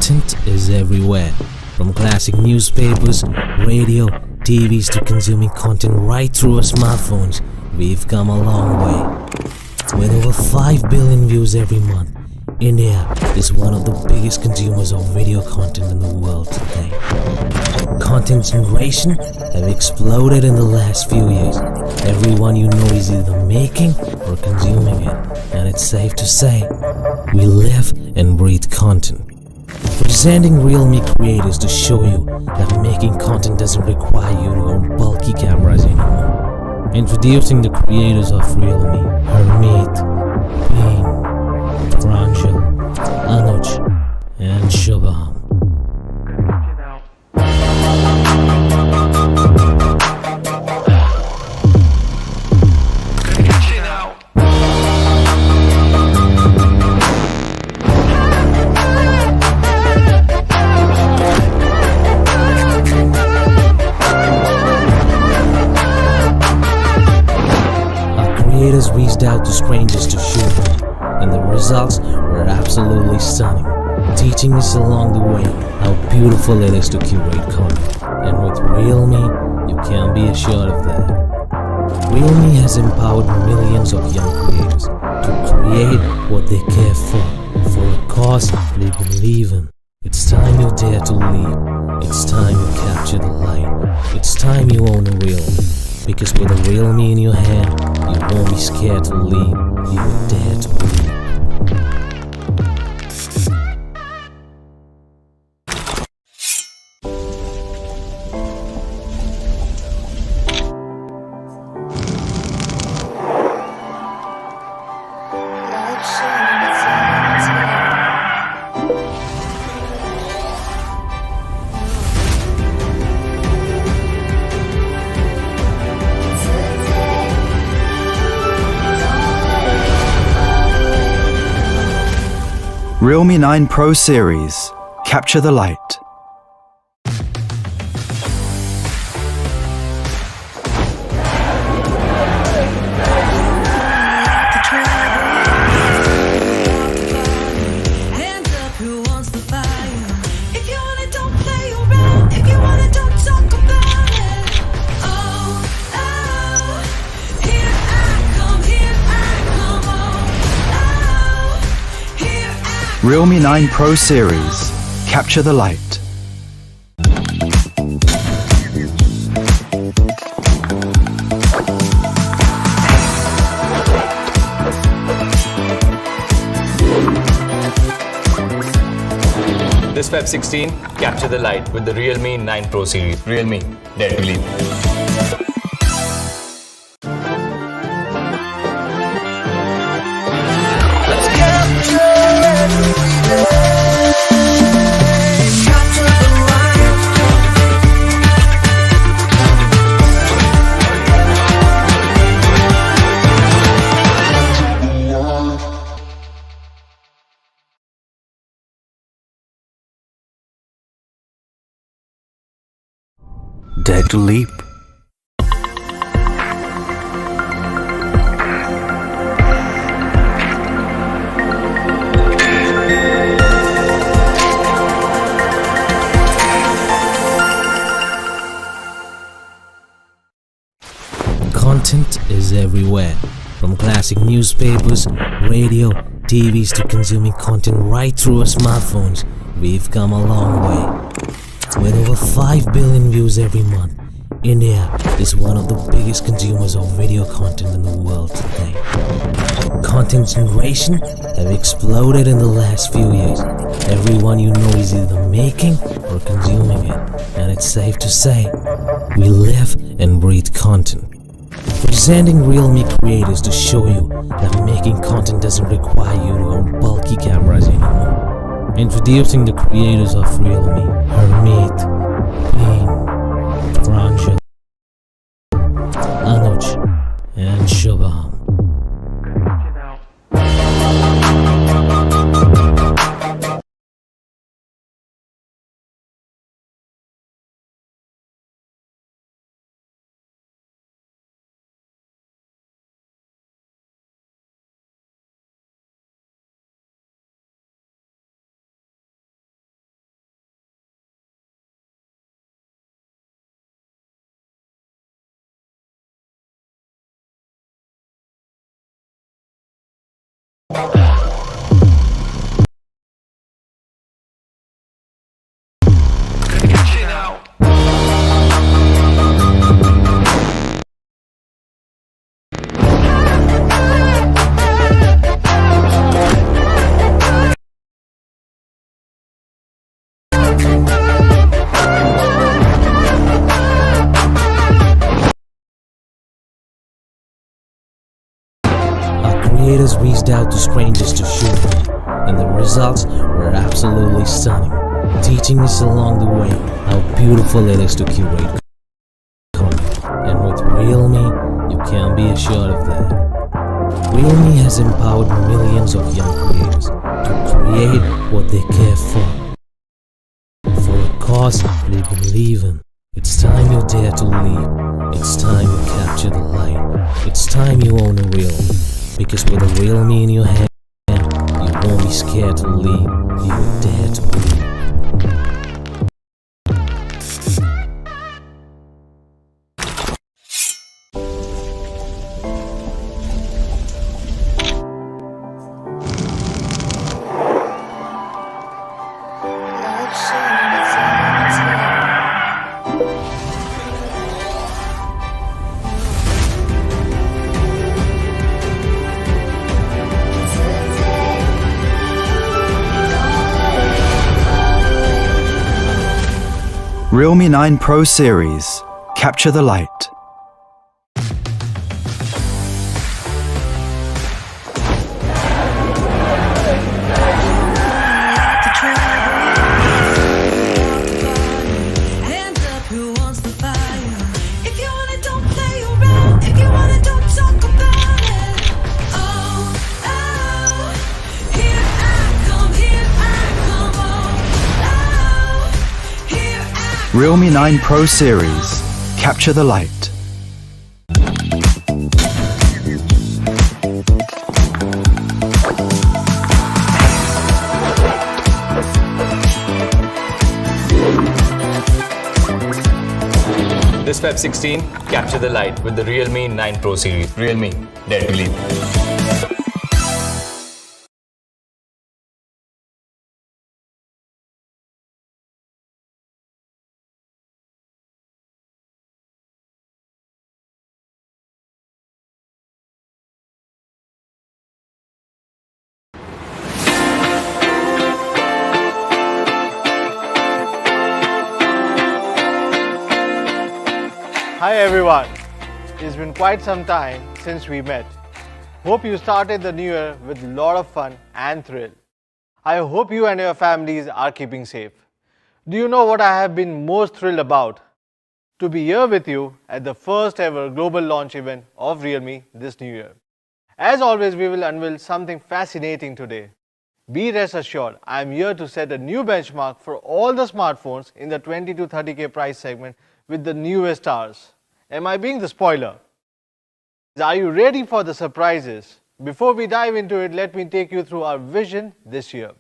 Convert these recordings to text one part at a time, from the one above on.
Content is everywhere, from classic newspapers, radio, TVs to consuming content right through our smartphones. We've come a long way. With over 5 billion views every month, India is one of the biggest consumers of video content in the world today. Content generation have exploded in the last few years. Everyone you know is either making or consuming it, and it's safe to say, we live and breathe content. Presenting realme creators to show you that making content doesn't require you to own bulky cameras anymore. Introducing the creators of realme, Harmeet, Peen, Pranjal, Anuj, and Shubham. Creators reached out to strangers to shoot them, and the results were absolutely stunning, teaching us along the way how beautiful it is to curate content. And with realme, you can be assured of that. Realme has empowered millions of young creators to create what they care for a cause they believe in. It's time you dare to lead. It's time you capture the light. It's time you own a realme. Because with a realme in your hand, you won't be scared to lead, you will dare to lead. Realme 9 Pro Series. Capture the light. Realme 9 Pro Series. Capture the light. This Feb 16, capture the light with the Realme 9 Pro series. Realme, dare to lead. Dare to leap. Content is everywhere, from classic newspapers, radio, TVs to consuming content right through our smartphones. We've come a long way. With over 5 billion views every month, India is one of the biggest consumers of video content in the world today. Content generation have exploded in the last few years. Everyone you know is either making or consuming it, and it's safe to say, we live and breathe content. Presenting realme creators to show you that making content doesn't require you to own bulky cameras anymore. Introducing the creators of realme, Harmeet, Peen, Pranjal, Anuj, and Shubham. Creators reached out to strangers to shoot them, and the results were absolutely stunning, teaching us along the way how beautiful it is to curate content. And with realme, you can be assured of that. Realme has empowered millions of young creators to create what they care for a cause they believe in. It's time you dare to lead. It's time you capture the light. It's time you own a realme. Because with a realme in your hand, you won't be scared to lead, you will dare to lead. Realme 9 Pro Series. Capture the light. Realme 9 Pro Series. Capture the light. This Feb 16, capture the light with the Realme 9 Pro series. Realme, dare to lead. Hi everyone, it's been quite some time since we met. Hope you started the new year with a lot of fun and thrill. I hope you and your families are keeping safe. Do you know what I have been most thrilled about? To be here with you at the first ever global launch event of Realme this new year. As always, we will unveil something fascinating today. Be rest assured, I am here to set a new benchmark for all the smartphones in the 20 to 30k price segment with the newest stars. Am I being the spoiler? Are you ready for the surprises? Before we dive into it, let me take you through our vision this year.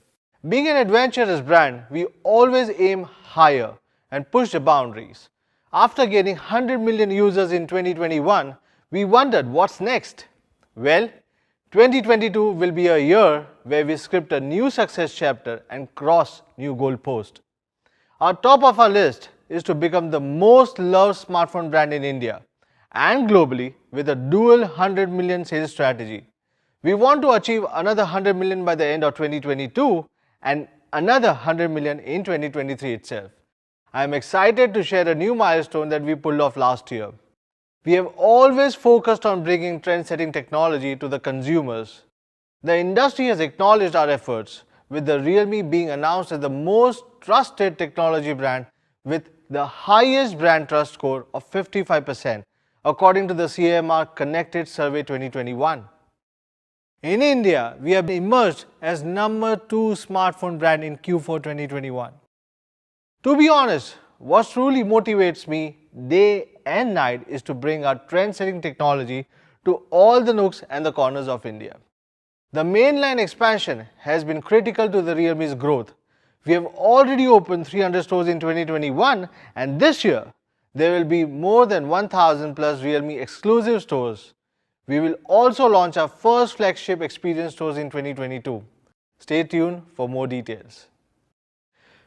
Being an adventurous brand, we always aim higher and push the boundaries. After gaining 100 million users in 2021, we wondered what's next? Well, 2022 will be a year where we script a new success chapter and cross new goalposts. Our top of our list is to become the most loved smartphone brand in India and globally with a dual 100 million sales strategy. We want to achieve another 100 million by the end of 2022 and another 100 million in 2023 itself. I am excited to share a new milestone that we pulled off last year. We have always focused on bringing trend-setting technology to the consumers. The industry has acknowledged our efforts, with the Realme being announced as the most trusted technology brand with the highest brand trust score of 55%, according to the CAMR Connected Survey 2021. In India, we have emerged as number 2 smartphone brand in Q4 2021. To be honest, what truly motivates me day and night is to bring our trend-setting technology to all the nooks and the corners of India. The mainline expansion has been critical to the Realme's growth. We have already opened 300 stores in 2021, and this year there will be more than 1000 plus Realme exclusive stores. We will also launch our first flagship experience stores in 2022. Stay tuned for more details.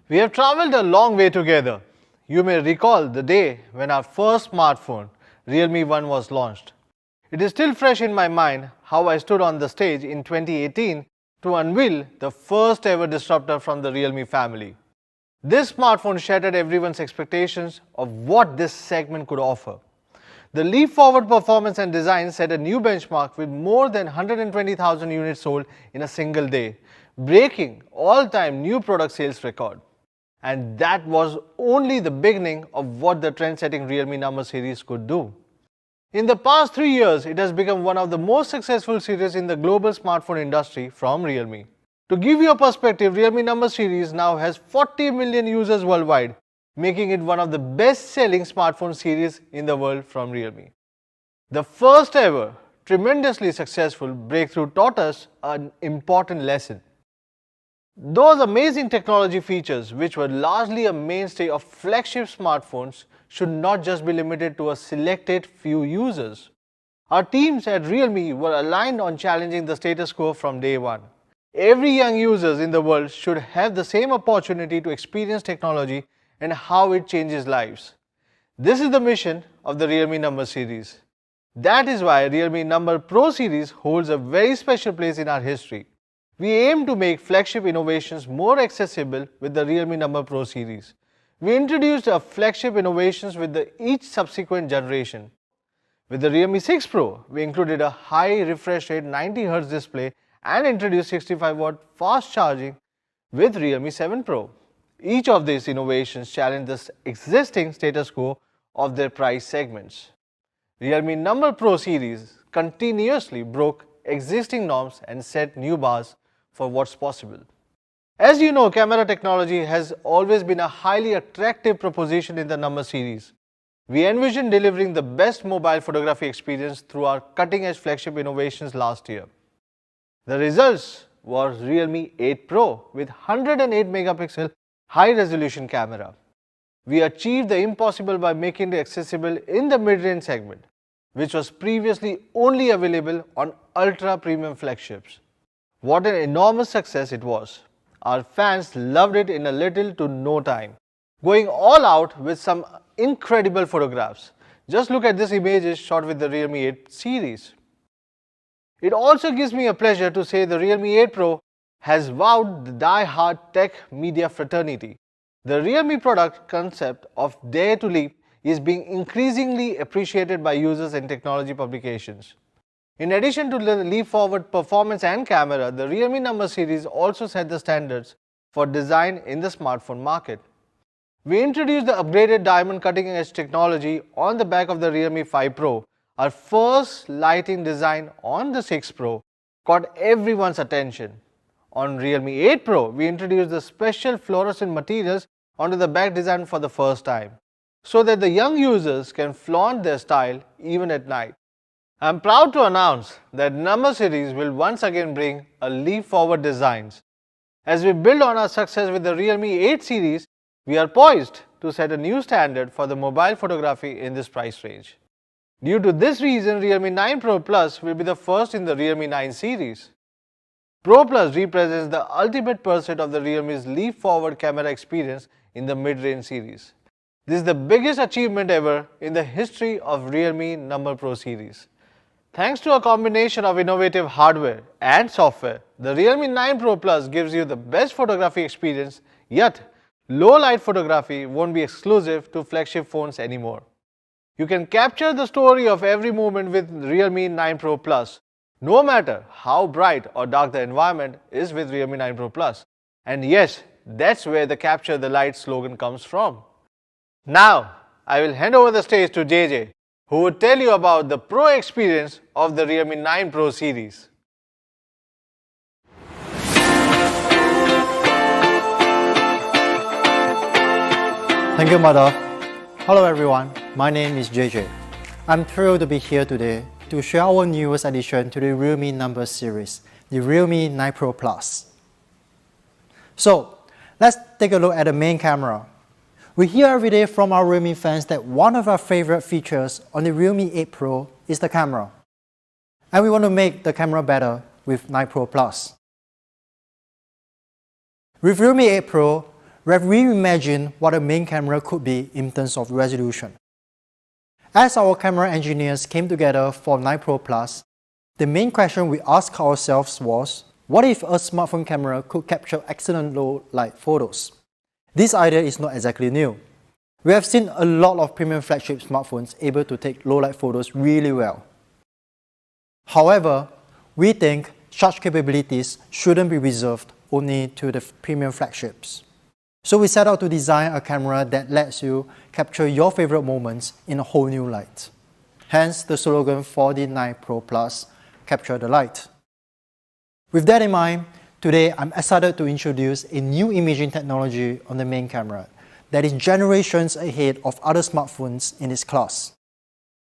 We have traveled a long way together. You may recall the day when our first smartphone, Realme 1, was launched. It is still fresh in my mind how I stood on the stage in 2018 to unveil the first ever disruptor from the Realme family. This smartphone shattered everyone's expectations of what this segment could offer. The leap forward performance and design set a new benchmark with more than 120,000 units sold in a single day, breaking all-time new product sales record. And that was only the beginning of what the trend-setting Realme number series could do. In the past 3 years, it has become one of the most successful series in the global smartphone industry from Realme. To give you a perspective, Realme number series now has 40 million users worldwide, making it one of the best-selling smartphone series in the world from Realme. The first ever tremendously successful breakthrough taught us an important lesson. Those amazing technology features, which were largely a mainstay of flagship smartphones, should not just be limited to a selected few users. Our teams at Realme were aligned on challenging the status quo from day one. Every young user in the world should have the same opportunity to experience technology and how it changes lives. This is the mission of the Realme number series. That is why Realme number Pro series holds a very special place in our history. We aim to make flagship innovations more accessible with the Realme number Pro series. We introduced our flagship innovations with each subsequent generation. With the Realme 6 Pro, we included a high refresh rate 90Hz display and introduced 65-watt fast charging with Realme 7 Pro. Each of these innovations challenged the existing status quo of their price segments. Realme number Pro series continuously broke existing norms and set new bars for what's possible. As you know, camera technology has always been a highly attractive proposition in the number series. We envisioned delivering the best mobile photography experience through our cutting-edge flagship innovations last year. The results was Realme 8 Pro with 108 megapixel high-resolution camera. We achieved the impossible by making it accessible in the mid-range segment, which was previously only available on ultra-premium flagships. What an enormous success it was. Our fans loved it in a little to no time, going all out with some incredible photographs. Just look at these images shot with the Realme 8 series. It also gives me a pleasure to say the Realme 8 Pro has wowed the die-hard tech media fraternity. The Realme product concept of Dare to Leap is being increasingly appreciated by users and technology publications. In addition to the leap forward performance and camera, the Realme number series also set the standards for design in the smartphone market. We introduced the upgraded diamond cutting edge technology on the back of the Realme 5 Pro. Our first lighting design on the 6 Pro caught everyone's attention. On Realme 8 Pro, we introduced the special fluorescent materials onto the back design for the first time, so that the young users can flaunt their style even at night. I am proud to announce that number series will once again bring a leap forward designs. As we build on our success with the Realme 8 series, we are poised to set a new standard for the mobile photography in this price range. Due to this reason, Realme 9 Pro Plus will be the first in the Realme 9 series. Pro Plus represents the ultimate pursuit of the Realme's leap forward camera experience in the mid-range series. This is the biggest achievement ever in the history of Realme number Pro series. Thanks to a combination of innovative hardware and software, the Realme 9 Pro Plus gives you the best photography experience, yet low light photography won't be exclusive to flagship phones anymore. You can capture the story of every moment with Realme 9 Pro Plus, no matter how bright or dark the environment is with Realme 9 Pro Plus. And yes, that's where the Capture the Light slogan comes from. Now, I will hand over the stage to JJ, who will tell you about the Pro experience of the Realme 9 Pro series. Thank you, Madhav. Hello everyone, my name is JJ. I'm thrilled to be here today to share our newest addition to the Realme number series, the Realme 9 Pro Plus. So, let's take a look at the main camera. We hear every day from our Realme fans that one of our favorite features on the Realme 8 Pro is the camera. And we want to make the camera better with 9 Pro Plus. With Realme 8 Pro, we have reimagined what a main camera could be in terms of resolution. As our camera engineers came together for 9 Pro Plus, the main question we asked ourselves was, what if a smartphone camera could capture excellent low light photos? This idea is not exactly new. We have seen a lot of premium flagship smartphones able to take low light photos really well. However, we think such capabilities shouldn't be reserved only to the premium flagships. So we set out to design a camera that lets you capture your favorite moments in a whole new light. Hence the slogan for the 9 Pro Plus, Capture the Light. With that in mind, today I'm excited to introduce a new imaging technology on the main camera that is generations ahead of other smartphones in its class.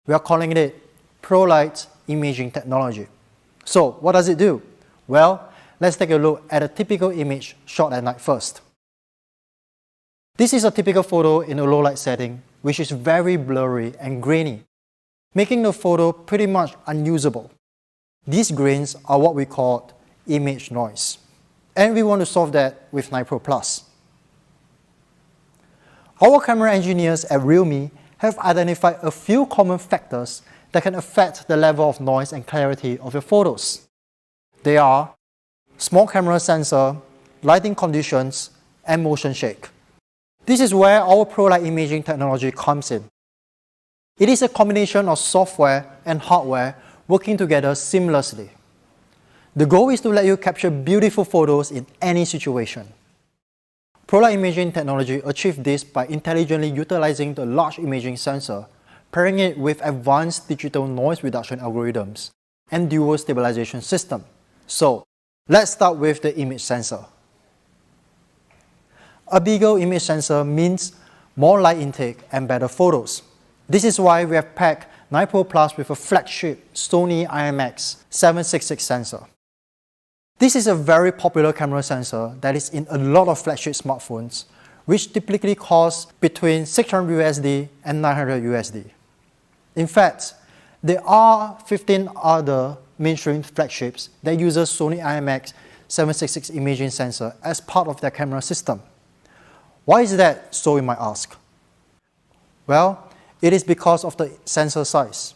We are calling it ProLight imaging technology. So what does it do? Well, let's take a look at a typical image shot at night first. This is a typical photo in a low light setting, which is very blurry and grainy, making the photo pretty much unusable. These grains are what we call image noise, and we want to solve that with 9 Pro Plus. Our camera engineers at Realme have identified a few common factors that can affect the level of noise and clarity of your photos. They are small camera sensor, lighting conditions, and motion shake. This is where our ProLight imaging technology comes in. It is a combination of software and hardware working together seamlessly. The goal is to let you capture beautiful photos in any situation. ProLight imaging technology achieves this by intelligently utilizing the large imaging sensor, pairing it with advanced digital noise reduction algorithms and dual stabilization system. So, let's start with the image sensor. A bigger image sensor means more light intake and better photos. This is why we have packed 9 Pro Plus with a flagship Sony IMX766 sensor. This is a very popular camera sensor that is in a lot of flagship smartphones, which typically cost between $600 and $900. In fact, there are 15 other mainstream flagships that use Sony IMX766 imaging sensor as part of their camera system. Why is that, so you might ask? Well, it is because of the sensor size.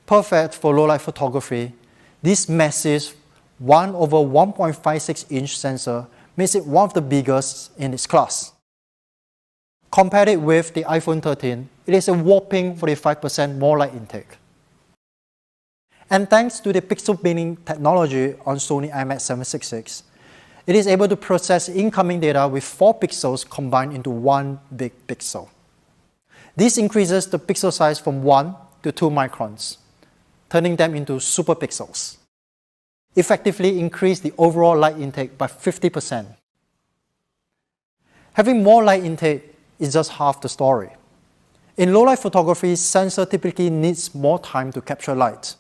Perfect for low-light photography, this massive 1/1.56-inch sensor makes it one of the biggest in its class. Compared it with the iPhone 13, it is a whopping 45% more light intake. And thanks to the pixel binning technology on Sony IMX766, it is able to process incoming data with 4 pixels combined into one big pixel. This increases the pixel size from 1 to 2 microns, turning them into super pixels. Effectively increase the overall light intake by 50%. Having more light intake is just half the story. In low-light photography, sensor typically needs more time to capture light,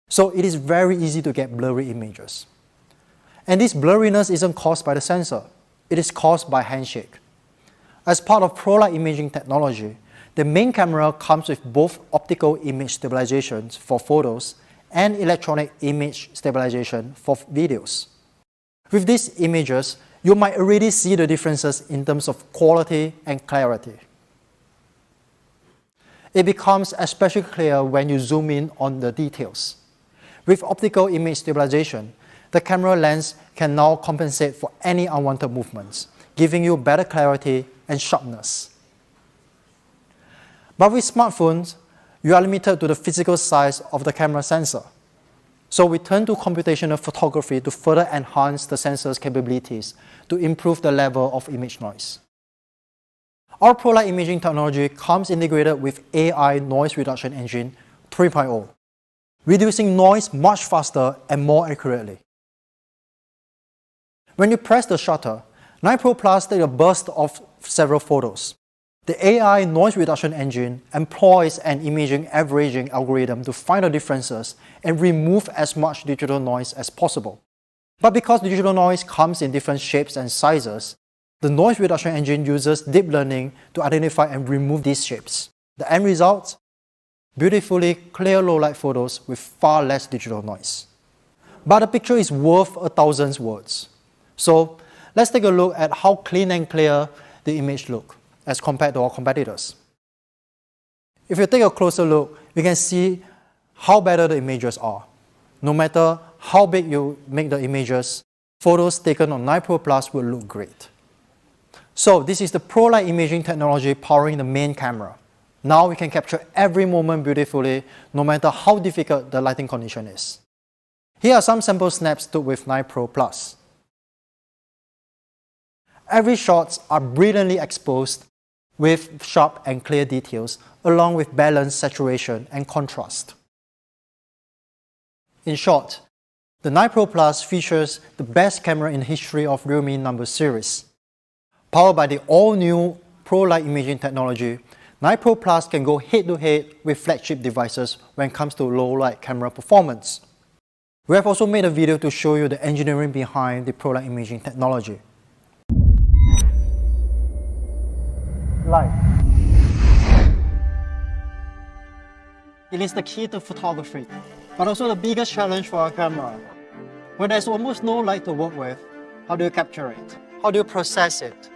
so it is very easy to get blurry images. And this blurriness isn't caused by the sensor, it is caused by handshake. As part of ProLight imaging technology, the main camera comes with both optical image stabilization for photos and electronic image stabilization for videos. With these images, you might already see the differences in terms of quality and clarity. It becomes especially clear when you zoom in on the details. With optical image stabilization, the camera lens can now compensate for any unwanted movements, giving you better clarity and sharpness. But with smartphones, you are limited to the physical size of the camera sensor. So we turn to computational photography to further enhance the sensor's capabilities to improve the level of image noise. Our ProLight imaging technology comes integrated with AI Noise Reduction Engine 3.0, reducing noise much faster and more accurately. When you press the shutter, 9 Pro Plus takes a burst of several photos. The AI Noise Reduction Engine employs an imaging averaging algorithm to find the differences and remove as much digital noise as possible. But because digital noise comes in different shapes and sizes, the Noise Reduction Engine uses deep learning to identify and remove these shapes. The end result? beautifully clear low-light photos with far less digital noise. But a picture is worth 1,000 words. So let's take a look at how clean and clear the image look as compared to our competitors. If you take a closer look, you can see how better the images are. No matter how big you make the images, photos taken on 9 Pro Plus will look great. So this is the ProLight imaging technology powering the main camera. Now we can capture every moment beautifully, no matter how difficult the lighting condition is. Here are some sample snaps took with 9 Pro Plus. Every shots are brilliantly exposed with sharp and clear details, along with balanced saturation and contrast. In short, the 9 Pro Plus features the best camera in the history of Realme number series. Powered by the all-new ProLight imaging technology, 9 Pro Plus can go head-to-head with flagship devices when it comes to low-light camera performance. We have also made a video to show you the engineering behind the ProLight imaging technology. Light. It is the key to photography, but also the biggest challenge for our camera. When there's almost no light to work with, how do you capture it? How do you process it?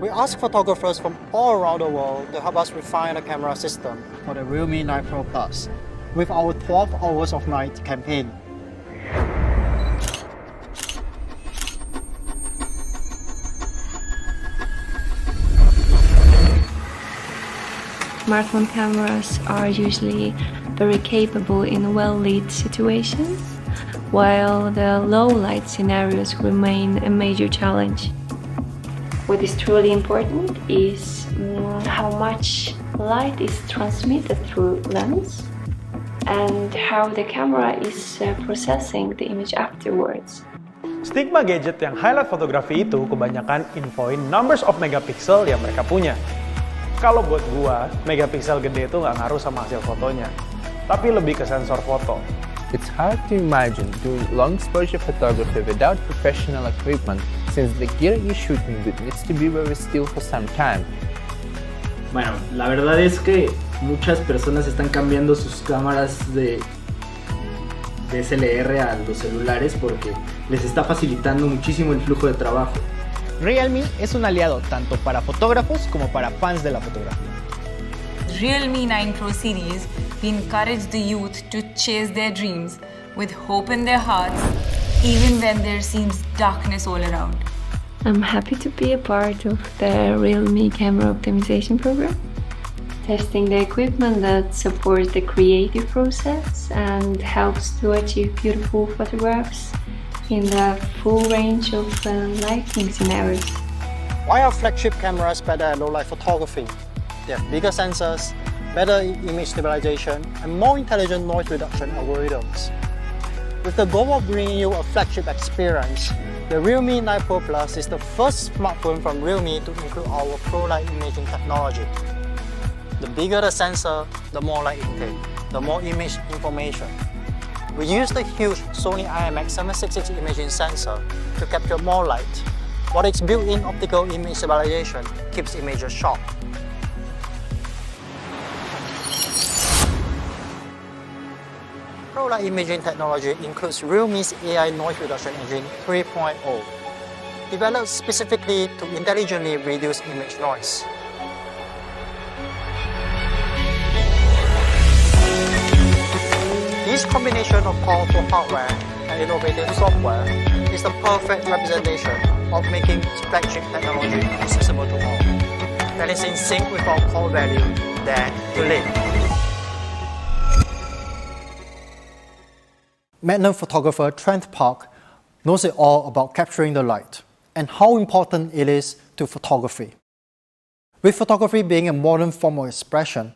We ask photographers from all around the world to help us refine the camera system for the Realme 9 Pro Plus with our 12 Hours of Night campaign. Smartphone cameras are usually very capable in well-lit situations, while the low-light scenarios remain a major challenge. What is truly important is how much light is transmitted through lens and how the camera is processing the image afterwards. Stigma gadget yang highlight fotografi itu kebanyakan infoin numbers of megapixel yang mereka punya. Kalau buat gua, megapiksel gede itu nggak ngaruh sama hasil fotonya, tapi lebih ke sensor foto. It's hard to imagine doing long exposure photography without professional equipment, since the gear you're shooting with needs to be very still for some time. Bueno, la verdad es que muchas personas están cambiando sus cámaras de DSLR a los celulares porque les está facilitando muchísimo el flujo de trabajo. Realme es un aliado tanto para fotógrafos como para fans de la fotografía. Realme 9 Pro series, we encourage the youth to chase their dreams with hope in their hearts, even when there seems darkness all around. I'm happy to be a part of the Realme camera optimization program, testing the equipment that supports the creative process and helps to achieve beautiful photographs in the full range of lighting scenarios. Why are flagship cameras better at low-light photography? They have bigger sensors, better image stabilization, and more intelligent noise reduction algorithms. With the goal of bringing you a flagship experience, the Realme 9 Pro Plus is the first smartphone from Realme to include our ProLight imaging technology. The bigger the sensor, the more light intake, the more image information. We use the huge Sony IMX766 imaging sensor to capture more light, while its built-in optical image stabilization keeps images sharp. ProLight imaging technology includes Realme's AI noise reduction engine 3.0, developed specifically to intelligently reduce image noise. This combination of powerful hardware and innovative software is the perfect representation of making flagship technology accessible to all, that is in sync with our core value, dare to live. Magnum photographer Trent Park knows it all about capturing the light and how important it is to photography. With photography being a modern form of expression,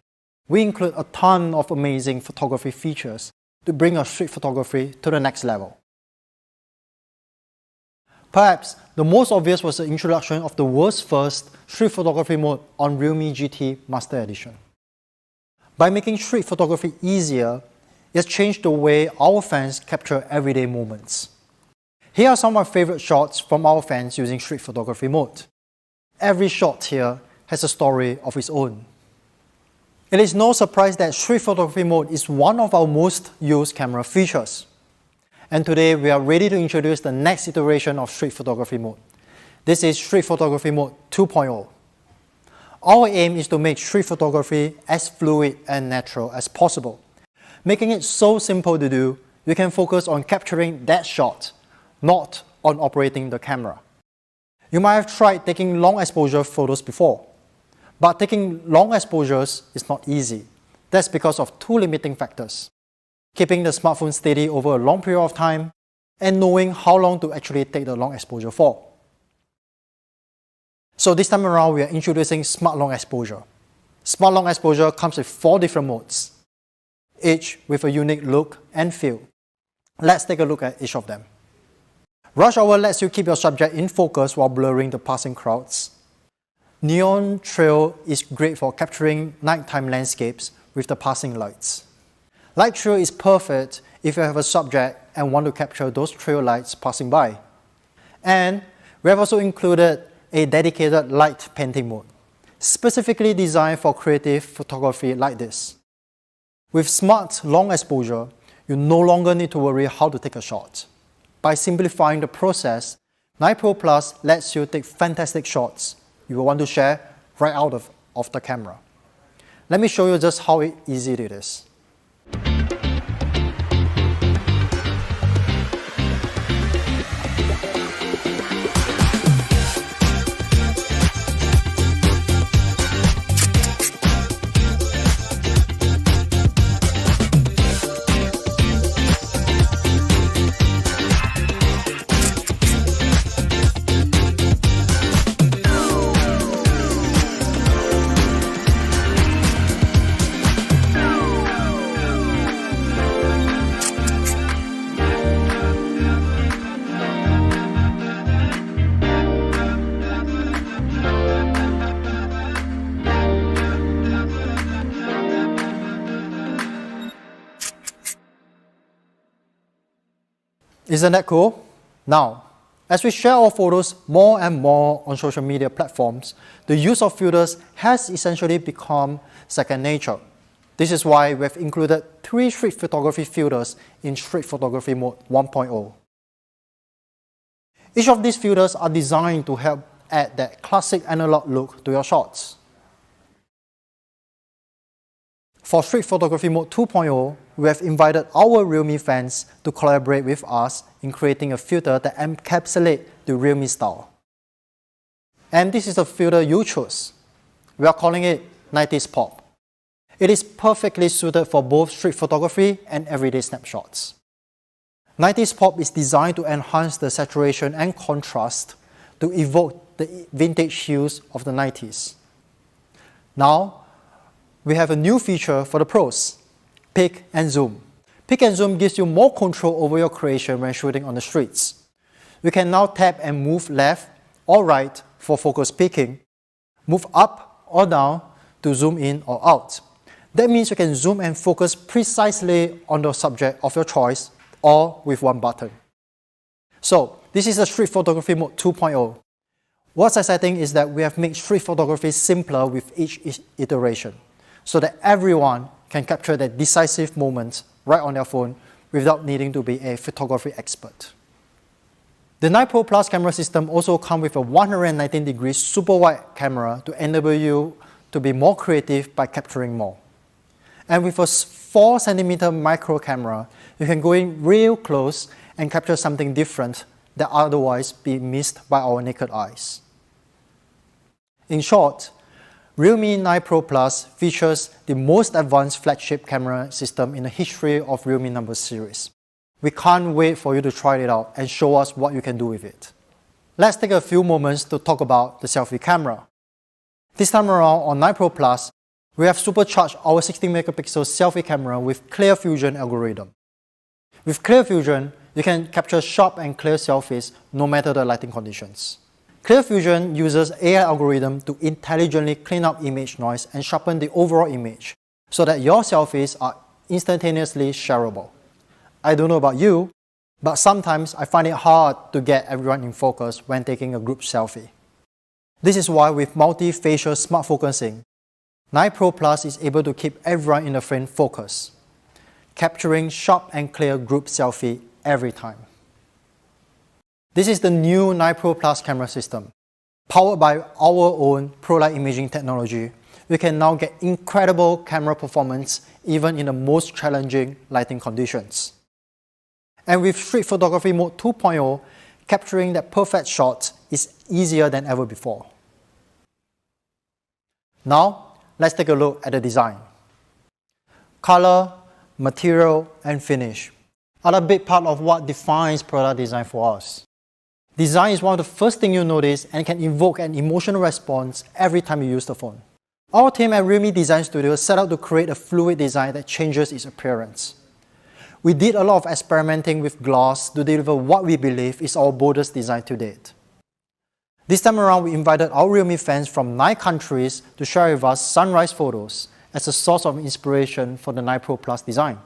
we include a ton of amazing photography features to bring our street photography to the next level. Perhaps the most obvious was the introduction of the world's first street photography mode on Realme GT Master Edition. By making street photography easier, it has changed the way our fans capture everyday moments. Here are some of my favorite shots from our fans using street photography mode. Every shot here has a story of its own. It is no surprise that street photography mode is one of our most used camera features. And today we are ready to introduce the next iteration of street photography mode. This is street photography mode 2.0. Our aim is to make street photography as fluid and natural as possible. Making it so simple to do, you can focus on capturing that shot, not on operating the camera. You might have tried taking long exposure photos before, but taking long exposures is not easy. That's because of two limiting factors: keeping the smartphone steady over a long period of time and knowing how long to actually take the long exposure for. So this time around, we are introducing Smart Long Exposure. Smart Long Exposure comes with 4 different modes, each with a unique look and feel. Let's take a look at each of them. Rush Hour lets you keep your subject in focus while blurring the passing crowds. Neon Trail is great for capturing nighttime landscapes with the passing lights. Light Trail is perfect if you have a subject and want to capture those trail lights passing by. And we have also included a dedicated light painting mode, specifically designed for creative photography like this. With Smart Long Exposure, you no longer need to worry how to take a shot. By simplifying the process, 9 Pro Plus lets you take fantastic shots you will want to share right out of the camera. Let me show you just how easy it is. Isn't that cool? Now, as we share our photos more and more on social media platforms, the use of filters has essentially become second nature. This is why we've included 3 street photography filters in Street Photography Mode 1.0. Each of these filters are designed to help add that classic analog look to your shots. For Street Photography Mode 2.0, we have invited our realme fans to collaborate with us in creating a filter that encapsulates the realme style. And this is the filter you chose. We are calling it 90s Pop. It is perfectly suited for both street photography and everyday snapshots. 90s Pop is designed to enhance the saturation and contrast to evoke the vintage hues of the 90s. Now, we have a new feature for the pros, Pick and Zoom. Pick and Zoom gives you more control over your creation when shooting on the streets. You can now tap and move left or right for focus picking, move up or down to zoom in or out. That means you can zoom and focus precisely on the subject of your choice, all with one button. So, this is the Street Photography Mode 2.0. What's exciting is that we have made street photography simpler with each iteration, so that everyone can capture that decisive moment right on their phone without needing to be a photography expert. The 9 Pro Plus camera system also comes with a 119-degree super wide camera to enable you to be more creative by capturing more. And with a 4cm micro camera, you can go in real close and capture something different that otherwise be missed by our naked eyes. In short, Realme 9 Pro Plus features the most advanced flagship camera system in the history of Realme number series. We can't wait for you to try it out and show us what you can do with it. Let's take a few moments to talk about the selfie camera. This time around on 9 Pro Plus, we have supercharged our 16-megapixel selfie camera with Clear Fusion algorithm. With Clear Fusion, you can capture sharp and clear selfies no matter the lighting conditions. Clear Fusion uses AI algorithm to intelligently clean up image noise and sharpen the overall image so that your selfies are instantaneously shareable. I don't know about you, but sometimes I find it hard to get everyone in focus when taking a group selfie. This is why with multi-facial smart focusing, 9 Pro Plus is able to keep everyone in the frame focused, capturing sharp and clear group selfie every time. This is the new 9 Pro Plus camera system. Powered by our own ProLight imaging technology, we can now get incredible camera performance even in the most challenging lighting conditions. And with Street Photography Mode 2.0, capturing that perfect shot is easier than ever before. Now, let's take a look at the design. Color, material, and finish are a big part of what defines product design for us. Design is one of the first things you notice and can evoke an emotional response every time you use the phone. Our team at Realme Design Studio set out to create a fluid design that changes its appearance. We did a lot of experimenting with glass to deliver what we believe is our boldest design to date. This time around, we invited our Realme fans from 9 countries to share with us sunrise photos as a source of inspiration for the 9 Pro Plus design.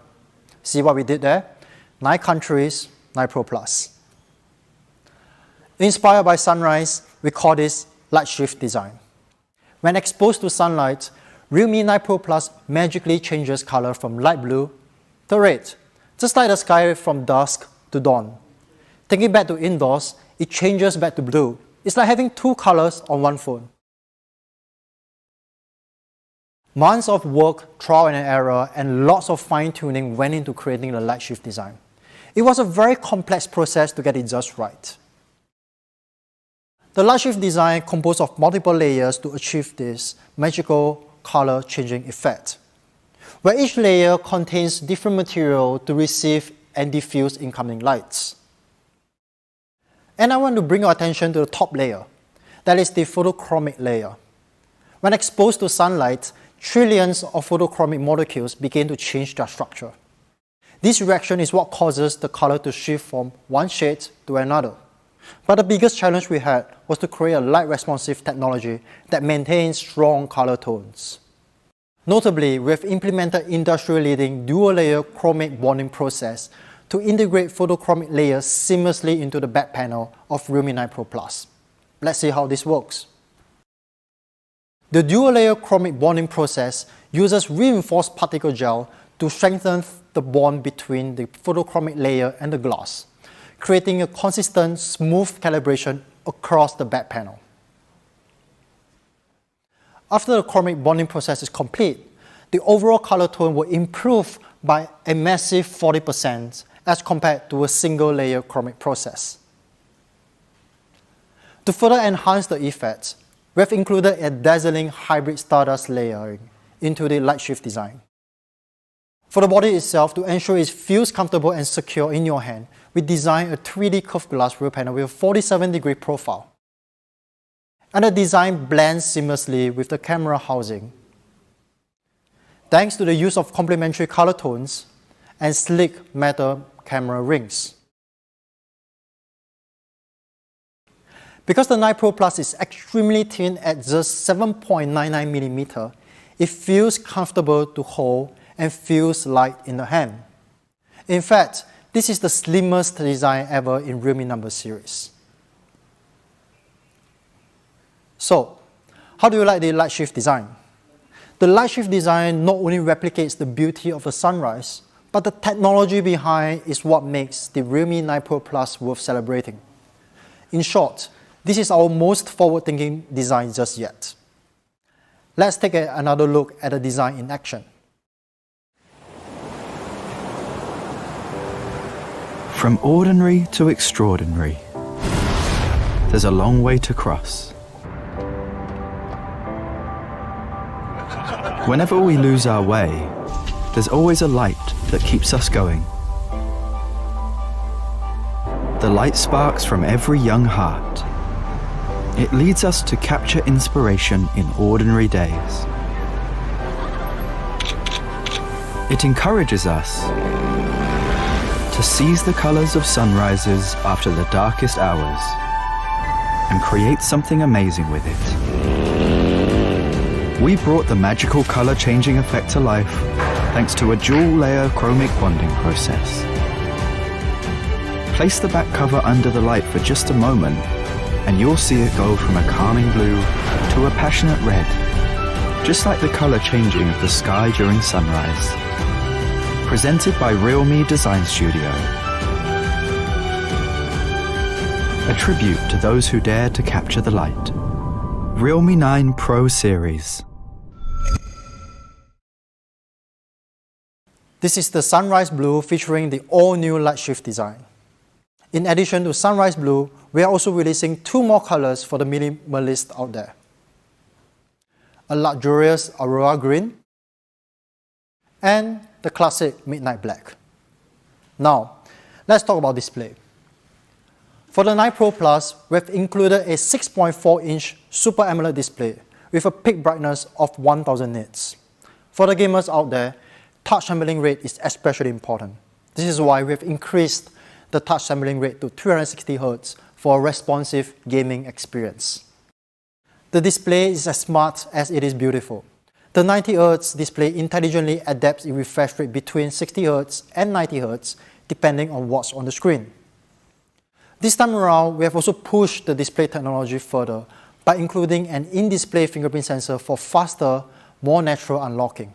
See what we did there? 9 countries, 9 Pro Plus. Inspired by sunrise, we call this light shift design. When exposed to sunlight, Realme 9 Pro Plus magically changes color from light blue to red, just like the sky from dusk to dawn. Taking it back to indoors, it changes back to blue. It's like having 2 colors on one phone. Months of work, trial and error, and lots of fine-tuning went into creating the light shift design. It was a very complex process to get it just right. The light shift design composed of multiple layers to achieve this magical color changing effect, where each layer contains different material to receive and diffuse incoming lights. And I want to bring your attention to the top layer, that is the photochromic layer. When exposed to sunlight, trillions of photochromic molecules begin to change their structure. This reaction is what causes the color to shift from one shade to another. But the biggest challenge we had was to create a light-responsive technology that maintains strong color tones. Notably, we have implemented industry-leading dual-layer chromic bonding process to integrate photochromic layers seamlessly into the back panel of Realme 9 Pro Plus. Let's see how this works. The dual-layer chromic bonding process uses reinforced particle gel to strengthen the bond between the photochromic layer and the glass, creating a consistent, smooth calibration across the back panel. After the chromic bonding process is complete, the overall color tone will improve by a massive 40% as compared to a single-layer chromic process. To further enhance the effect, we have included a dazzling hybrid stardust layering into the light shift design. For the body itself, to ensure it feels comfortable and secure in your hand, we designed a 3D curved glass rear panel with a 47-degree profile. And the design blends seamlessly with the camera housing. Thanks to the use of complementary color tones and sleek metal camera rings. Because the 9 Pro Plus is extremely thin at just 7.99mm, it feels comfortable to hold and feels light in the hand. In fact, this is the slimmest design ever in Realme number series. So, how do you like the light shift design? The light shift design not only replicates the beauty of the sunrise, but the technology behind is what makes the Realme 9 Pro Plus worth celebrating. In short, this is our most forward-thinking design just yet. Let's take another look at the design in action. From ordinary to extraordinary, there's a long way to cross. Whenever we lose our way, there's always a light that keeps us going. The light sparks from every young heart. It leads us to capture inspiration in ordinary days. It encourages us to seize the colors of sunrises after the darkest hours and create something amazing with it. We brought the magical color-changing effect to life thanks to a dual-layer chromic bonding process. Place the back cover under the light for just a moment and you'll see it go from a calming blue to a passionate red, just like the color changing of the sky during sunrise. Presented by Realme Design Studio. A tribute to those who dare to capture the light. Realme 9 Pro Series. This is the Sunrise Blue featuring the all-new light shift design. In addition to Sunrise Blue, we are also releasing 2 more colors for the minimalists out there. A luxurious Aurora Green and the classic Midnight Black. Now, let's talk about display. For the 9 Pro Plus, we've included a 6.4-inch Super AMOLED display with a peak brightness of 1000 nits. For the gamers out there, touch sampling rate is especially important. This is why we've increased the touch sampling rate to 360 Hz for a responsive gaming experience. The display is as smart as it is beautiful. The 90 Hz display intelligently adapts its refresh rate between 60 Hz and 90 Hz depending on what's on the screen. This time around, we have also pushed the display technology further by including an in-display fingerprint sensor for faster, more natural unlocking.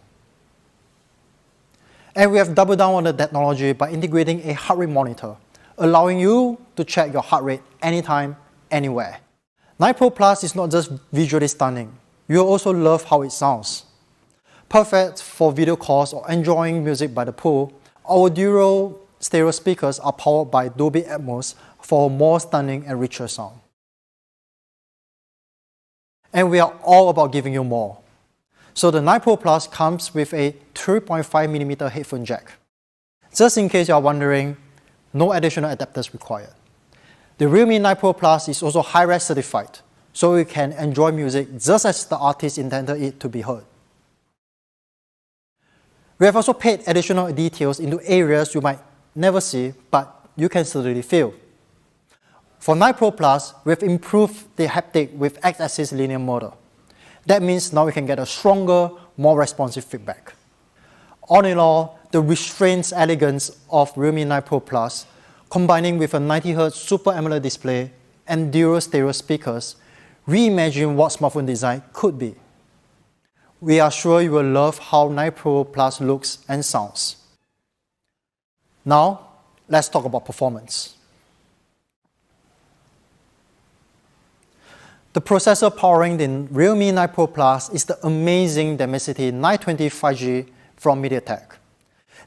And we have doubled down on the technology by integrating a heart rate monitor, allowing you to check your heart rate anytime, anywhere. 9 Pro Plus is not just visually stunning, you'll also love how it sounds. Perfect for video calls or enjoying music by the pool, our dual stereo speakers are powered by Dolby Atmos for more stunning and richer sound. And we are all about giving you more. So the 9 Pro Plus comes with a 3.5mm headphone jack. Just in case you are wondering, no additional adapters required. The Realme 9 Pro Plus is also high-res certified, so you can enjoy music just as the artist intended it to be heard. We have also paid additional details into areas you might never see, but you can certainly feel. For 9 Pro Plus, we have improved the haptic with X-axis linear motor. That means now we can get a stronger, more responsive feedback. All in all, the restrained elegance of Realme 9 Pro Plus, combining with a 90Hz Super AMOLED display and dual stereo speakers, reimagine what smartphone design could be. We are sure you will love how 9 Pro Plus looks and sounds. Now, let's talk about performance. The processor powering the Realme 9 Pro Plus is the amazing Dimensity 920 5G from MediaTek.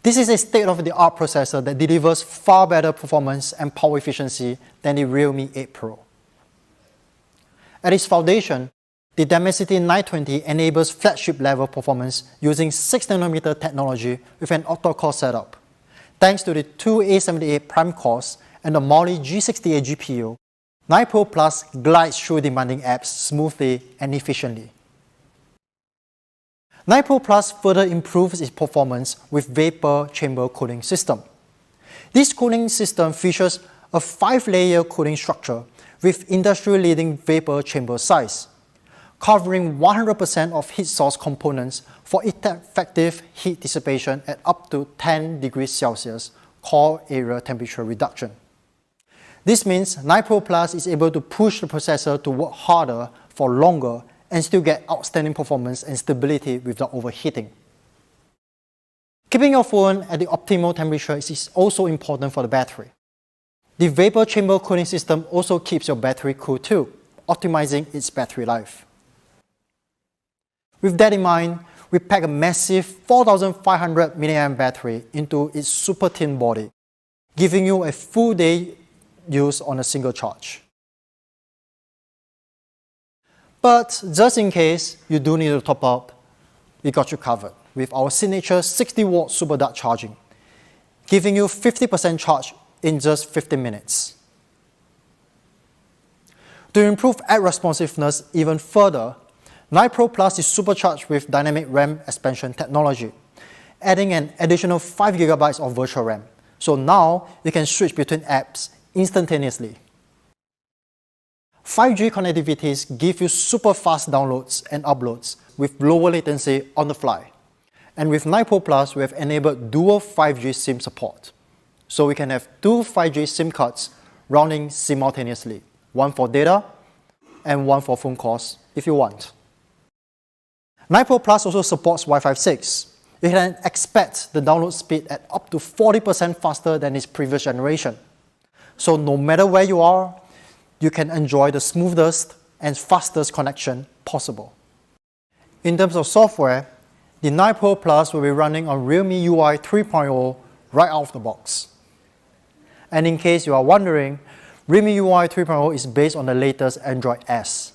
This is a state-of-the-art processor that delivers far better performance and power efficiency than the Realme 8 Pro. At its foundation, the Dimensity 920 enables flagship-level performance using 6nm technology with an octa-core setup. Thanks to the 2 A78 Prime cores and the Mali G68 GPU, 9 Pro Plus glides through demanding apps smoothly and efficiently. 9 Pro Plus further improves its performance with vapor chamber cooling system. This cooling system features a 5-layer cooling structure with industry-leading vapor chamber size, covering 100% of heat source components for effective heat dissipation at up to 10 degrees Celsius core area temperature reduction. This means 9 Pro Plus is able to push the processor to work harder for longer and still get outstanding performance and stability without overheating. Keeping your phone at the optimal temperature is also important for the battery. The vapor chamber cooling system also keeps your battery cool too, optimizing its battery life. With that in mind, we pack a massive 4500 mAh battery into its super thin body, giving you a full day use on a single charge. But just in case you do need to top up, we got you covered with our signature 60-watt super dark charging, giving you 50% charge in just 15 minutes. To improve app responsiveness even further, 9 Pro Plus is supercharged with dynamic RAM expansion technology, adding an additional 5GB of virtual RAM. So now you can switch between apps instantaneously. 5G connectivities give you super fast downloads and uploads with lower latency on the fly. And with 9 Pro Plus, we have enabled dual 5G SIM support. So we can have 2 5G SIM cards running simultaneously, one for data and one for phone calls if you want. 9 Pro Plus also supports Wi-Fi 6. You can expect the download speed at up to 40% faster than its previous generation. So no matter where you are, you can enjoy the smoothest and fastest connection possible. In terms of software, the 9 Pro Plus will be running on realme UI 3.0 right out of the box. And in case you are wondering, realme UI 3.0 is based on the latest Android S.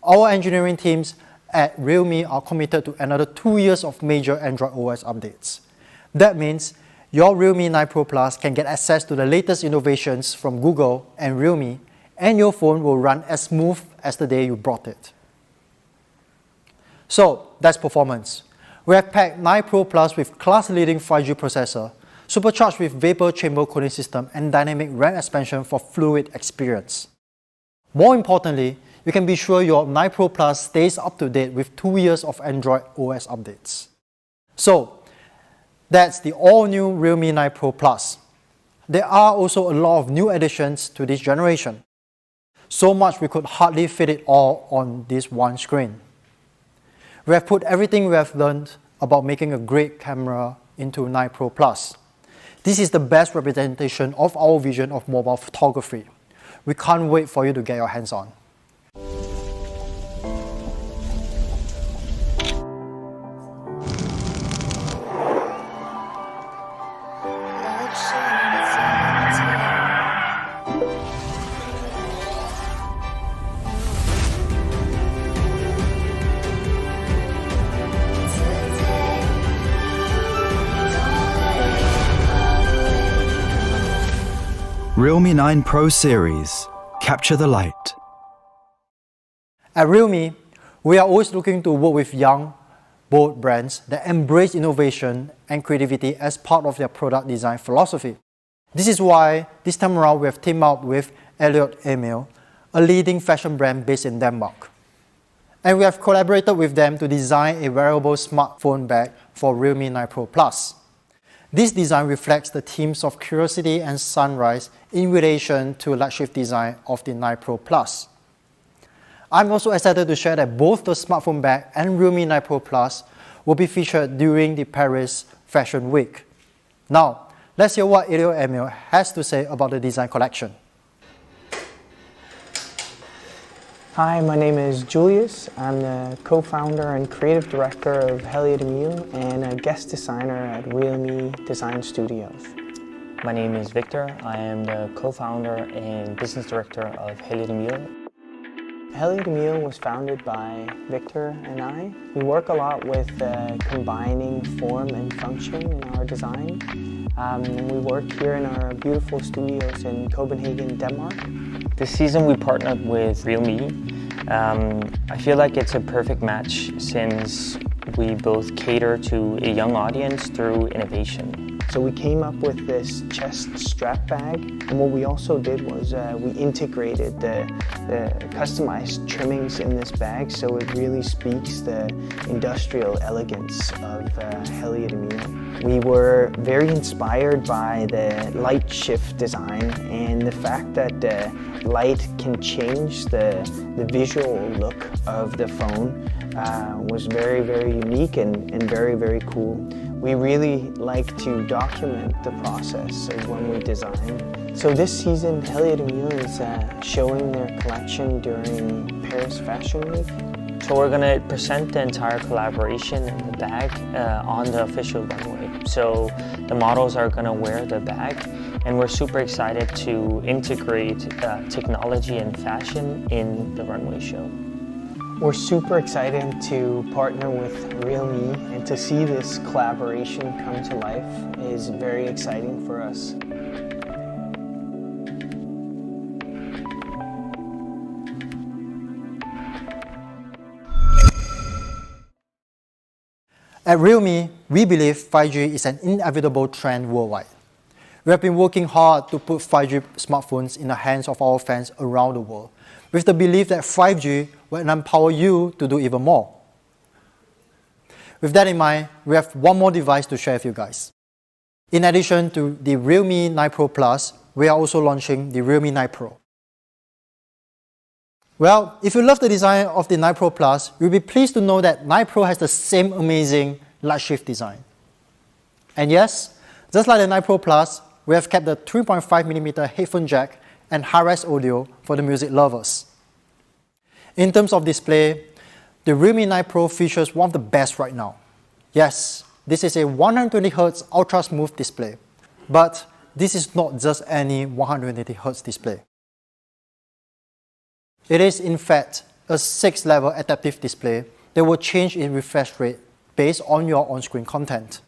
Our engineering teams at Realme are committed to another 2 years of major Android OS updates. That means your Realme 9 Pro Plus can get access to the latest innovations from Google and Realme, and your phone will run as smooth as the day you bought it. So that's performance. We have packed 9 Pro Plus with class-leading 5G processor, supercharged with vapor chamber cooling system and dynamic RAM expansion for fluid experience. More importantly, you can be sure your 9 Pro Plus stays up to date with 2 years of Android OS updates. So that's the all-new Realme 9 Pro Plus. There are also a lot of new additions to this generation. So much we could hardly fit it all on this one screen. We have put everything we have learned about making a great camera into 9 Pro Plus. This is the best representation of our vision of mobile photography. We can't wait for you to get your hands on. Realme 9 Pro Series. Capture the light. At Realme, we are always looking to work with young, bold brands that embrace innovation and creativity as part of their product design philosophy. This is why this time around we have teamed up with Elliot Emil, a leading fashion brand based in Denmark. And we have collaborated with them to design a wearable smartphone bag for Realme 9 Pro Plus. This design reflects the themes of curiosity and sunrise in relation to the light-shift design of the 9 Pro Plus. I'm also excited to share that both the smartphone bag and Realme 9 Pro Plus will be featured during the Paris Fashion Week. Now, let's hear what Elio Emil has to say about the design collection. Hi, my name is Julius. I'm the co-founder and creative director of Elliot Emil and a guest designer at Realme Design Studios. My name is Victor. I am the co-founder and business director of Elliot Emil. Elliot Emil was founded by Victor and I. We work a lot with combining form and function in our design. We work here in our beautiful studios in Copenhagen, Denmark. This season we partnered with realme. I feel like it's a perfect match since we both cater to a young audience through innovation. So we came up with this chest strap bag, and what we also did was we integrated the customized trimmings in this bag, so it really speaks the industrial elegance of Elliot Emil. We were very inspired by the light shift design and the fact that light can change the visual look of the phone was very, very unique and very, very cool. We really like to document the process of when we design. So this season, Elliot Emil is showing their collection during Paris Fashion Week. So we're going to present the entire collaboration in the bag on the official runway. So the models are going to wear the bag, and we're super excited to integrate technology and fashion in the runway show. We're super excited to partner with realme, and to see this collaboration come to life is very exciting for us. At Realme, we believe 5G is an inevitable trend worldwide. We have been working hard to put 5G smartphones in the hands of our fans around the world, with the belief that 5G will empower you to do even more. With that in mind, we have one more device to share with you guys. In addition to the Realme 9 Pro Plus, we are also launching the Realme 9 Pro. Well, if you love the design of the 9 Pro Plus, you'll be pleased to know that 9 Pro has the same amazing light shift design. And yes, just like the 9 Pro Plus, we have kept the 3.5mm headphone jack and high-res audio for the music lovers. In terms of display, the Realme 9 Pro features one of the best right now. Yes, this is a 120Hz ultra-smooth display, but this is not just any 120Hz display. It is in fact a 6-level adaptive display that will change its refresh rate based on your on-screen content.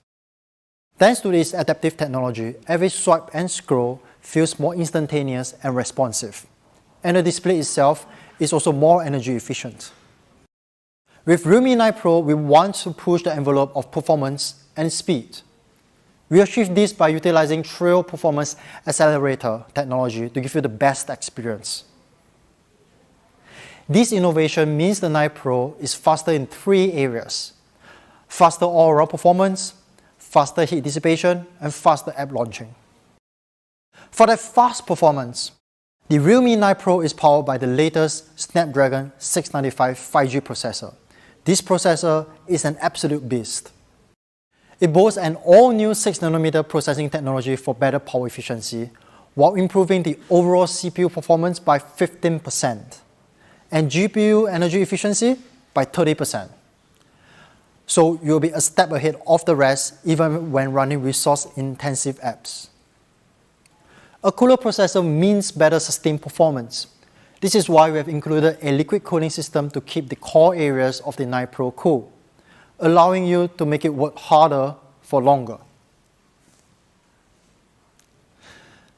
Thanks to this adaptive technology, every swipe and scroll feels more instantaneous and responsive, and the display itself is also more energy efficient. With Realme 9 Pro, we want to push the envelope of performance and speed. We achieve this by utilizing Trail Performance Accelerator technology to give you the best experience. This innovation means the 9 Pro is faster in 3 areas: faster all-around performance, faster heat dissipation, and faster app launching. For that fast performance, the Realme 9 Pro is powered by the latest Snapdragon 695 5G processor. This processor is an absolute beast. It boasts an all-new 6nm processing technology for better power efficiency, while improving the overall CPU performance by 15%, and GPU energy efficiency by 30%. So you'll be a step ahead of the rest even when running resource-intensive apps. A cooler processor means better sustained performance. This is why we have included a liquid cooling system to keep the core areas of the 9 Pro cool, allowing you to make it work harder for longer.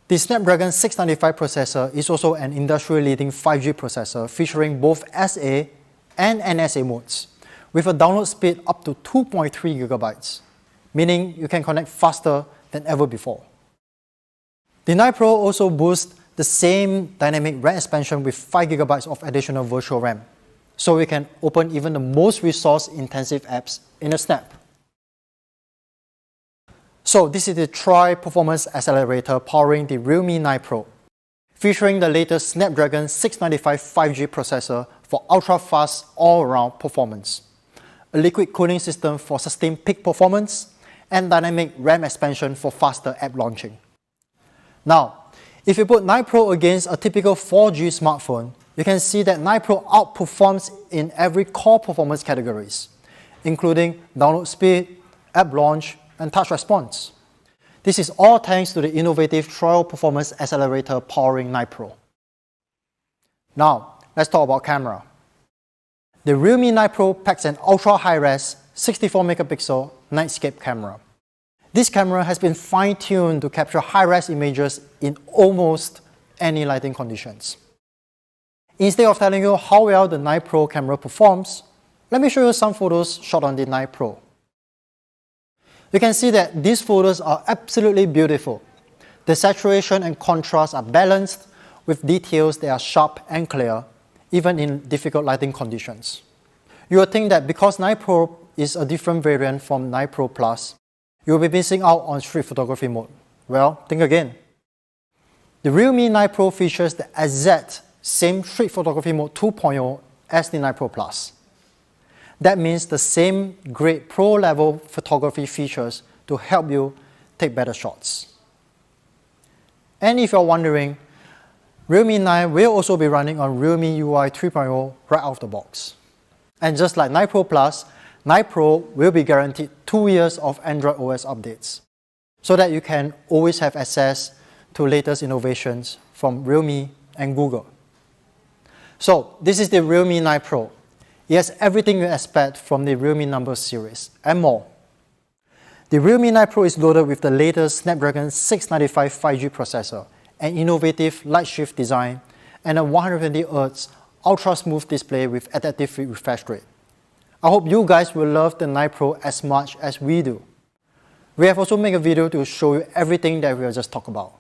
The Snapdragon 695 processor is also an industry-leading 5G processor featuring both SA and NSA modes, with a download speed up to 2.3 GB, meaning you can connect faster than ever before. The 9 Pro also boosts the same dynamic RAM expansion with 5 GB of additional virtual RAM, so we can open even the most resource-intensive apps in a snap. So this is the Trail Performance Accelerator powering the Realme 9 Pro, featuring the latest Snapdragon 695 5G processor for ultra-fast all-around performance, a liquid cooling system for sustained peak performance, and dynamic RAM expansion for faster app launching. Now, if you put 9 Pro against a typical 4G smartphone, you can see that 9 Pro outperforms in every core performance categories, including download speed, app launch, and touch response. This is all thanks to the innovative Trail Performance Accelerator powering 9 Pro. Now, let's talk about camera. The Realme 9 Pro packs an ultra high-res 64MP nightscape camera. This camera has been fine-tuned to capture high-res images in almost any lighting conditions. Instead of telling you how well the 9 Pro camera performs, let me show you some photos shot on the 9 Pro. You can see that these photos are absolutely beautiful. The saturation and contrast are balanced with details that are sharp and clear, even in difficult lighting conditions. You will think that because 9 Pro is a different variant from 9 Pro Plus, you will be missing out on street photography mode. Well, think again. The Realme 9 Pro features the exact same street photography mode 2.0 as the 9 Pro Plus. That means the same great pro-level photography features to help you take better shots. And if you're wondering, Realme 9 will also be running on Realme UI 3.0 right out of the box. And just like 9 Pro Plus, 9 Pro will be guaranteed 2 years of Android OS updates, so that you can always have access to latest innovations from Realme and Google. So this is the Realme 9 Pro. It has everything you expect from the Realme number series and more. The Realme 9 Pro is loaded with the latest Snapdragon 695 5G processor, an innovative light shift design, and a 120Hz ultra-smooth display with adaptive refresh rate. I hope you guys will love the 9 Pro as much as we do. We have also made a video to show you everything that we have just talked about.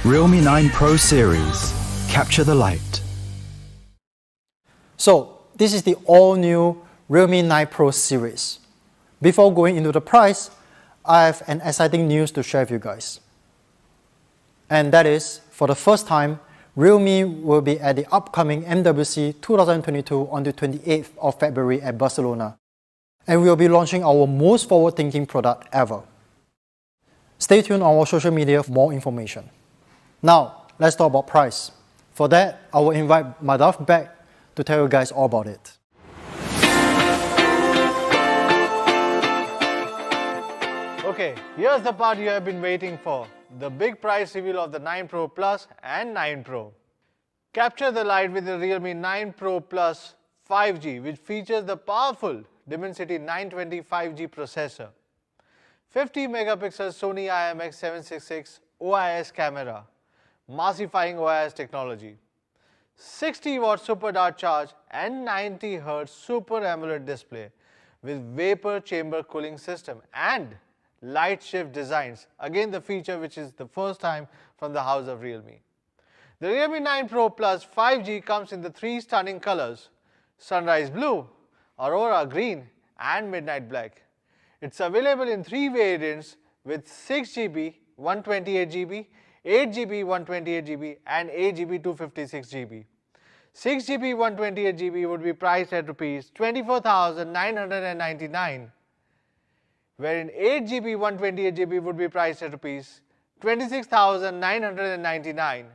Realme 9 Pro series. Capture the light. So, this is the all-new Realme 9 Pro series. Before going into the price, I have an exciting news to share with you guys. And that is, for the first time, Realme will be at the upcoming MWC 2022 on the 28th of February at Barcelona. And we will be launching our most forward-thinking product ever. Stay tuned on our social media for more information. Now, let's talk about price. For that, I will invite Madhav back to tell you guys all about it. Okay, here's the part you have been waiting for. The big price reveal of the 9 Pro Plus and 9 Pro. Capture the light with the Realme 9 Pro Plus 5G, which features the powerful Dimensity 920 5G processor. 50 megapixel Sony IMX766 OIS camera, massifying OIS technology, 60 watt super dart charge and 90 Hz super AMOLED display with vapor chamber cooling system and light shift designs. Again, the feature which is the first time from the house of Realme. The Realme 9 Pro Plus 5G comes in the three stunning colors: Sunrise Blue, Aurora Green and Midnight Black. It's available in three variants with 6GB, 128GB, 8GB, 128GB and 8GB, 256GB. 6GB, 128GB would be priced at Rs 24,999, wherein 8GB, 128GB would be priced at Rs 26,999.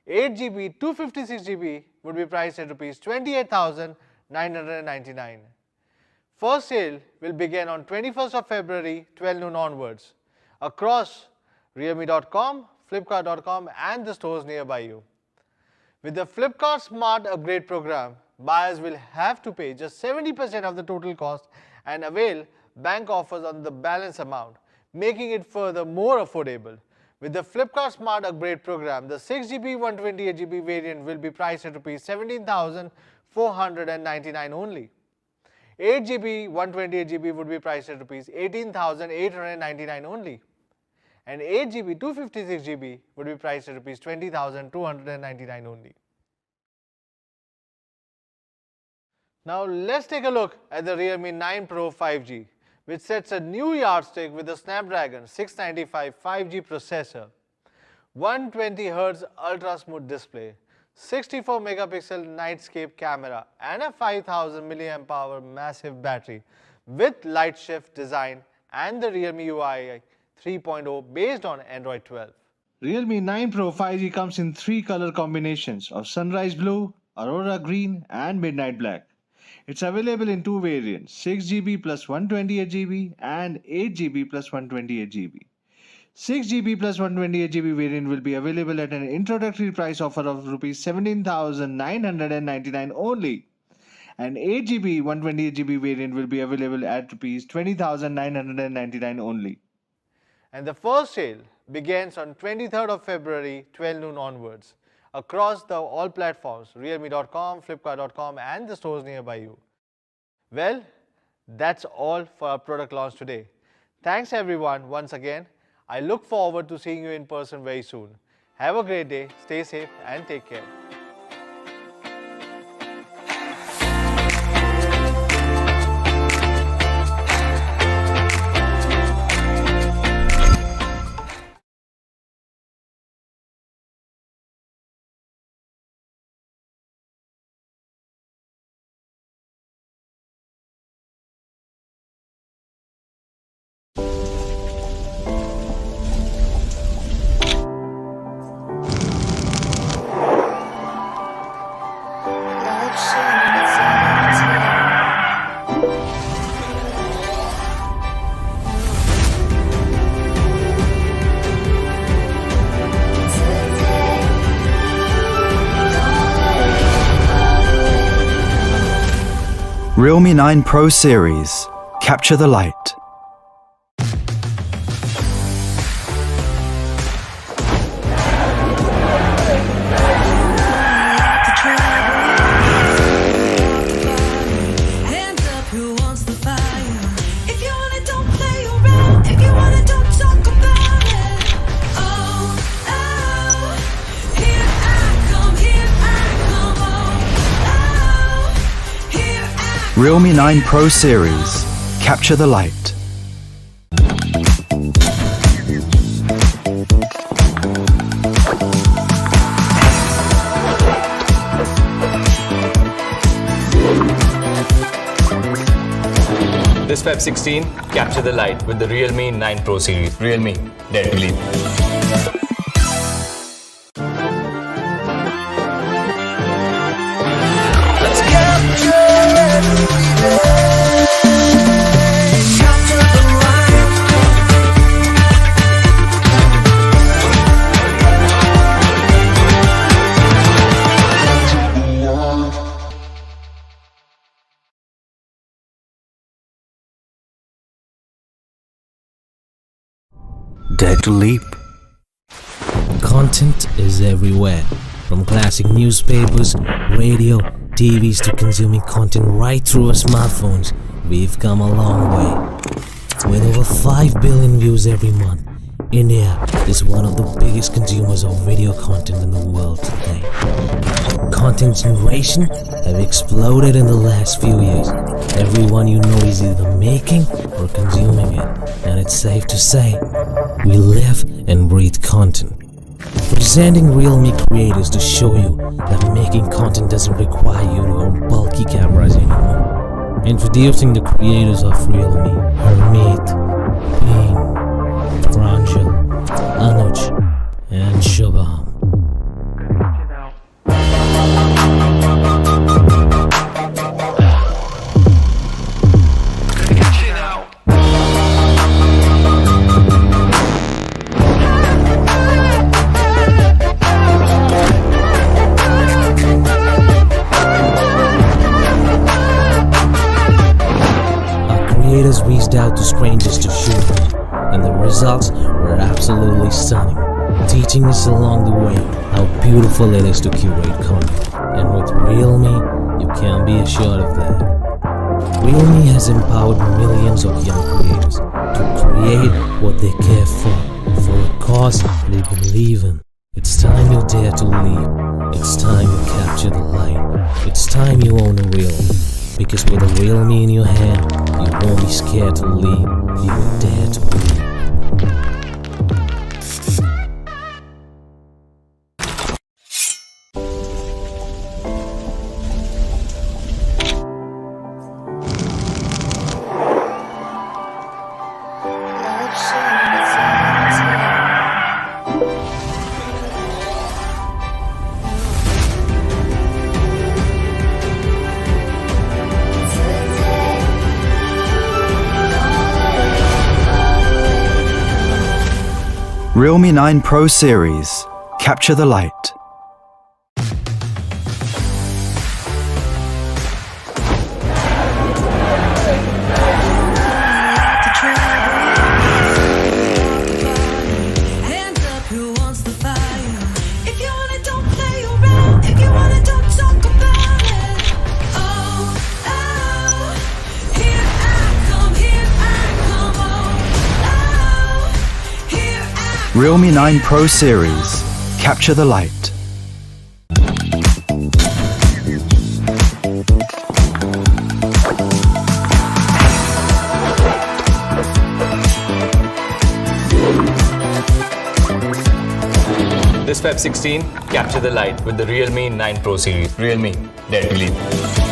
8GB, 256GB would be priced at Rs 28,999. First sale will begin on 21st of February, 12 noon onwards, across realme.com, flipkart.com and the stores nearby you. With the Flipkart Smart Upgrade program, buyers will have to pay just 70% of the total cost and avail bank offers on the balance amount, making it further more affordable. With the Flipkart Smart Upgrade program, the 6GB, 128GB variant will be priced at Rs 17,499 only. 8GB, 128GB would be priced at Rs 18,899 only. And 8GB, 256GB would be priced at Rs 20,299 only. Now let's take a look at the Realme 9 Pro 5G, which sets a new yardstick with the Snapdragon 695 5G processor, 120Hz ultra smooth display, 64 megapixel nightscape camera and a 5000 mAh massive battery with light shift design and the Realme UI 3.0 based on Android 12. Realme 9 Pro 5G comes in three color combinations of Sunrise Blue, Aurora Green and Midnight Black. It's available in two variants, 6GB plus 128GB and 8GB plus 128GB. 6GB plus 128GB variant will be available at an introductory price offer of Rs 17,999 only. And 8GB 128GB variant will be available at Rs 20,999 only. And the first sale begins on 23rd of February, 12 noon onwards, across all platforms, realme.com, flipkart.com and the stores nearby you. Well, that's all for our product launch today. Thanks everyone once again. I look forward to seeing you in person very soon. Have a great day, stay safe and take care. Realme 9 Pro series. Capture the light. Realme 9 Pro Series. Capture the light. This Feb 16, capture the light with the Realme 9 Pro series. Realme, dare to leap. Let's capture every day. Capture the Dare to leap. Content is everywhere, from classic newspapers, radio, TVs to consuming content right through our smartphones. We've come a long way. With over 5 billion views every month, India is one of the biggest consumers of video content in the world today. Content generation have exploded in the last few years. Everyone you know is either making or consuming it, and it's safe to say, we live and breathe content. Presenting realme creators to show you that making content doesn't require you to own bulky cameras anymore. Introducing the creators of realme, Harmeet, Bean, Pranjal, Anuj, and Shubham. Creators reached out to strangers to shoot them, and the results were absolutely stunning, teaching us along the way how beautiful it is to curate content. And with Realme, you can be assured of that. Realme has empowered millions of young creators to create what they care for a cause they believe in. It's time you dare to leap. It's time you capture the light. It's time you own a Realme. Because with a Realme in your hand, you won't be scared to leap, you will dare to leap. Realme 9 Pro Series. Capture the light. Realme 9 Pro Series. Capture the light. This Feb 16, capture the light with the Realme 9 Pro series. Realme, dare to leap.